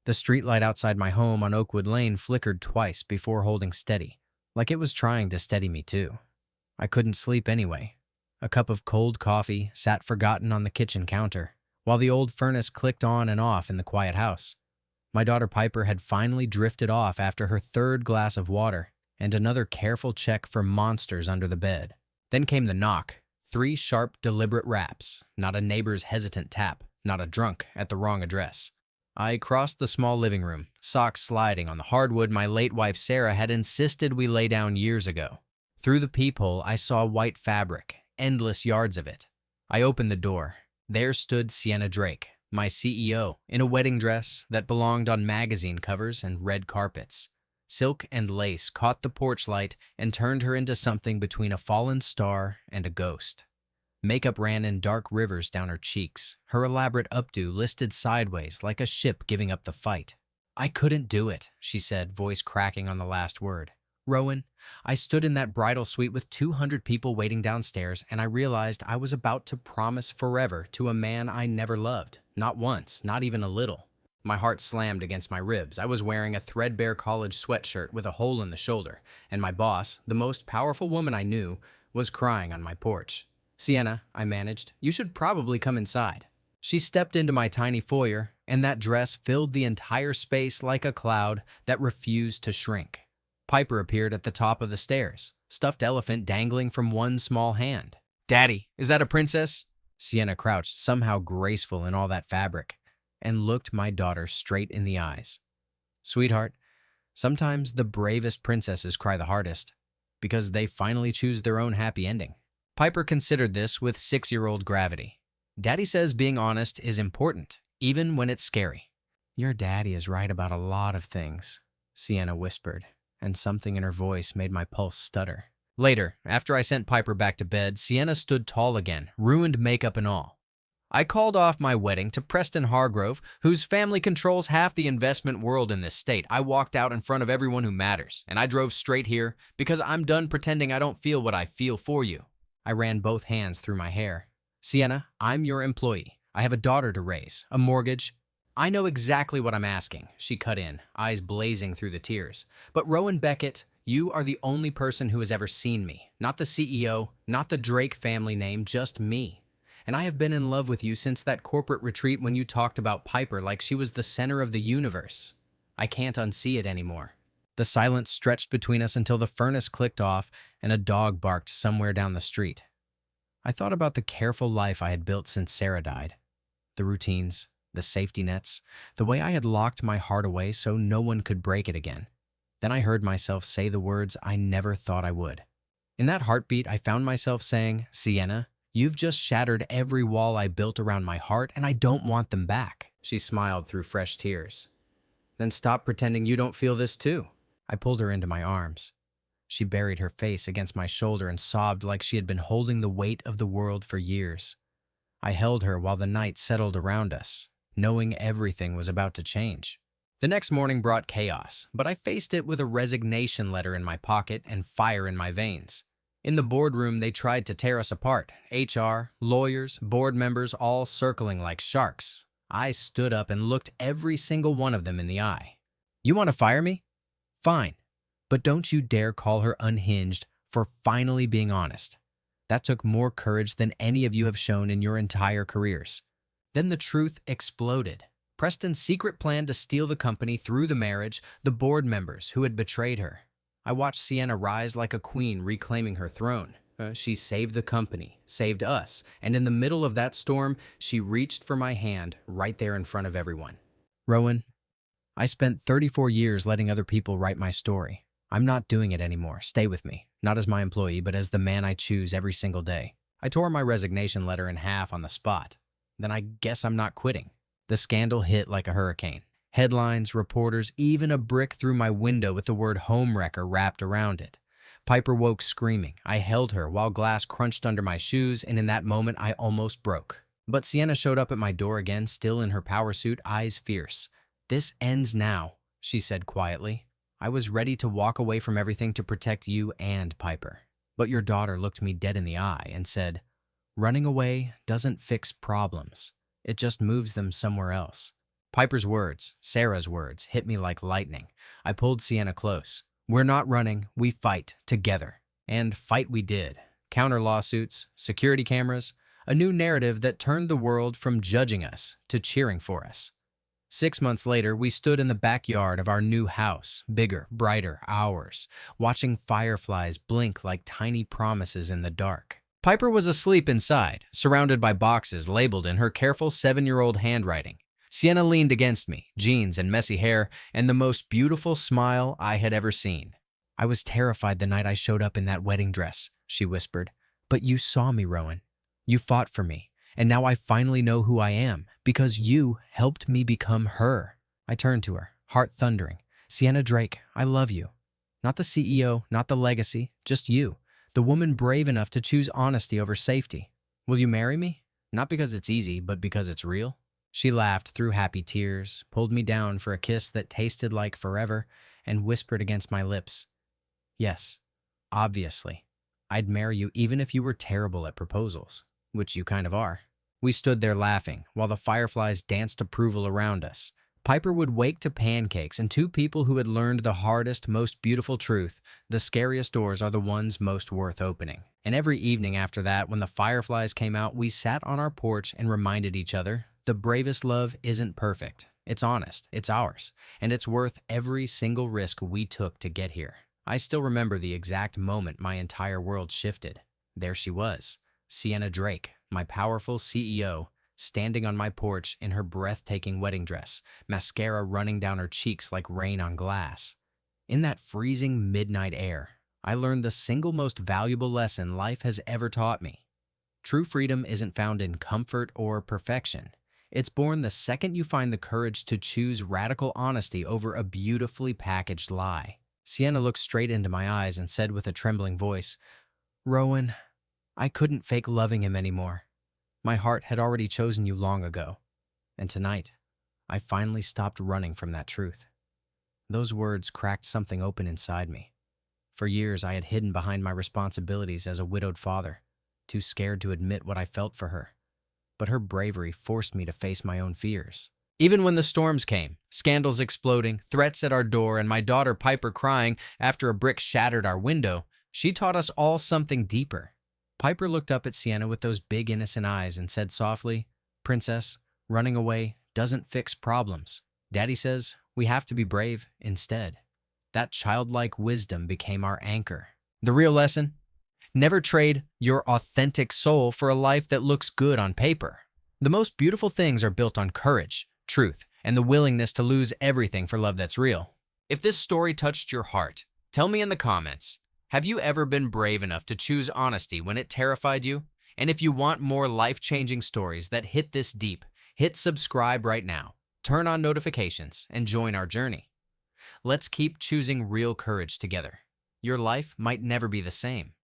The streetlight outside my home on Oakwood Lane flickered twice before holding steady, like it was trying to steady me too. I couldn't sleep anyway. A cup of cold coffee sat forgotten on the kitchen counter, while the old furnace clicked on and off in the quiet house. My daughter Piper had finally drifted off after her third glass of water and another careful check for monsters under the bed. Then came the knock. 3 sharp, deliberate raps, not a neighbor's hesitant tap, not a drunk at the wrong address. I crossed the small living room, socks sliding on the hardwood my late wife Sarah had insisted we lay down years ago. Through the peephole, I saw white fabric, endless yards of it. I opened the door. There stood Sienna Drake, my CEO, in a wedding dress that belonged on magazine covers and red carpets. Silk and lace caught the porch light and turned her into something between a fallen star and a ghost. Makeup ran in dark rivers down her cheeks, her elaborate updo listed sideways like a ship giving up the fight. "I couldn't do it," she said, voice cracking on the last word. "Rowan, I stood in that bridal suite with 200 people waiting downstairs, and I realized I was about to promise forever to a man I never loved. Not once, not even a little." My heart slammed against my ribs. I was wearing a threadbare college sweatshirt with a hole in the shoulder, and my boss, the most powerful woman I knew, was crying on my porch. "Sienna," I managed, "you should probably come inside." She stepped into my tiny foyer, and that dress filled the entire space like a cloud that refused to shrink. Piper appeared at the top of the stairs, stuffed elephant dangling from one small hand. "Daddy, is that a princess?" Sienna crouched, somehow graceful in all that fabric, and looked my daughter straight in the eyes. "Sweetheart, sometimes the bravest princesses cry the hardest, because they finally choose their own happy ending." Piper considered this with 6-year-old gravity. "Daddy says being honest is important, even when it's scary." "Your daddy is right about a lot of things," Sienna whispered, and something in her voice made my pulse stutter. Later, after I sent Piper back to bed, Sienna stood tall again, ruined makeup and all. "I called off my wedding to Preston Hargrove, whose family controls half the investment world in this state. I walked out in front of everyone who matters, and I drove straight here because I'm done pretending I don't feel what I feel for you." I ran both hands through my hair. "Sienna, I'm your employee. I have a daughter to raise, a mortgage." "I know exactly what I'm asking," she cut in, eyes blazing through the tears. "But Rowan Beckett, you are the only person who has ever seen me. Not the CEO, not the Drake family name, just me. And I have been in love with you since that corporate retreat when you talked about Piper like she was the center of the universe. I can't unsee it anymore." The silence stretched between us until the furnace clicked off and a dog barked somewhere down the street. I thought about the careful life I had built since Sarah died. The routines, the safety nets, the way I had locked my heart away so no one could break it again. Then I heard myself say the words I never thought I would. In that heartbeat, I found myself saying, "Sienna, you've just shattered every wall I built around my heart, and I don't want them back." She smiled through fresh tears. "Then stop pretending you don't feel this too." I pulled her into my arms. She buried her face against my shoulder and sobbed like she had been holding the weight of the world for years. I held her while the night settled around us, knowing everything was about to change. The next morning brought chaos, but I faced it with a resignation letter in my pocket and fire in my veins. In the boardroom, they tried to tear us apart. HR, lawyers, board members, all circling like sharks. I stood up and looked every single one of them in the eye. "You want to fire me? Fine. But don't you dare call her unhinged for finally being honest. That took more courage than any of you have shown in your entire careers." Then the truth exploded. Preston's secret plan to steal the company through the marriage, the board members who had betrayed her. I watched Sienna rise like a queen reclaiming her throne. She saved the company, saved us, and in the middle of that storm, she reached for my hand right there in front of everyone. "Rowan, I spent 34 years letting other people write my story. I'm not doing it anymore. Stay with me, not as my employee, but as the man I choose every single day." I tore my resignation letter in half on the spot. Then I guess I'm not quitting. The scandal hit like a hurricane. Headlines, reporters, even a brick through my window with the word homewrecker wrapped around it. Piper woke screaming. I held her while glass crunched under my shoes, and in that moment I almost broke. But Sienna showed up at my door again, still in her power suit, eyes fierce. "This ends now," she said quietly. "I was ready to walk away from everything to protect you and Piper. But your daughter looked me dead in the eye and said, 'Running away doesn't fix problems. It just moves them somewhere else.'" Piper's words, Sarah's words, hit me like lightning. I pulled Sienna close. We're not running, we fight, together. And fight we did. Counter lawsuits, security cameras, a new narrative that turned the world from judging us to cheering for us. 6 months later, we stood in the backyard of our new house, bigger, brighter, ours, watching fireflies blink like tiny promises in the dark. Piper was asleep inside, surrounded by boxes labeled in her careful 7-year-old handwriting. Sienna leaned against me, jeans and messy hair, and the most beautiful smile I had ever seen. "I was terrified the night I showed up in that wedding dress," she whispered. "But you saw me, Rowan. You fought for me, and now I finally know who I am, because you helped me become her." I turned to her, heart thundering. "Sienna Drake, I love you. Not the CEO, not the legacy, just you, the woman brave enough to choose honesty over safety. Will you marry me? Not because it's easy, but because it's real?" She laughed through happy tears, pulled me down for a kiss that tasted like forever, and whispered against my lips, "Yes, obviously. I'd marry you even if you were terrible at proposals, which you kind of are." We stood there laughing, while the fireflies danced approval around us. Piper would wake to pancakes and two people who had learned the hardest, most beautiful truth: the scariest doors are the ones most worth opening. And every evening after that, when the fireflies came out, we sat on our porch and reminded each other, the bravest love isn't perfect. It's honest, it's ours, and it's worth every single risk we took to get here. I still remember the exact moment my entire world shifted. There she was, Sienna Drake, my powerful CEO, standing on my porch in her breathtaking wedding dress, mascara running down her cheeks like rain on glass. In that freezing midnight air, I learned the single most valuable lesson life has ever taught me. True freedom isn't found in comfort or perfection. It's born the second you find the courage to choose radical honesty over a beautifully packaged lie. Sienna looked straight into my eyes and said with a trembling voice, "Rowan, I couldn't fake loving him anymore. My heart had already chosen you long ago. And tonight, I finally stopped running from that truth." Those words cracked something open inside me. For years, I had hidden behind my responsibilities as a widowed father, too scared to admit what I felt for her. But her bravery forced me to face my own fears. Even when the storms came, scandals exploding, threats at our door, and my daughter Piper crying after a brick shattered our window, she taught us all something deeper. Piper looked up at Sienna with those big innocent eyes and said softly, "Princess, running away doesn't fix problems. Daddy says we have to be brave instead." That childlike wisdom became our anchor. The real lesson? Never trade your authentic soul for a life that looks good on paper. The most beautiful things are built on courage, truth, and the willingness to lose everything for love that's real. If this story touched your heart, tell me in the comments, have you ever been brave enough to choose honesty when it terrified you? And if you want more life-changing stories that hit this deep, hit subscribe right now, turn on notifications, and join our journey. Let's keep choosing real courage together. Your life might never be the same,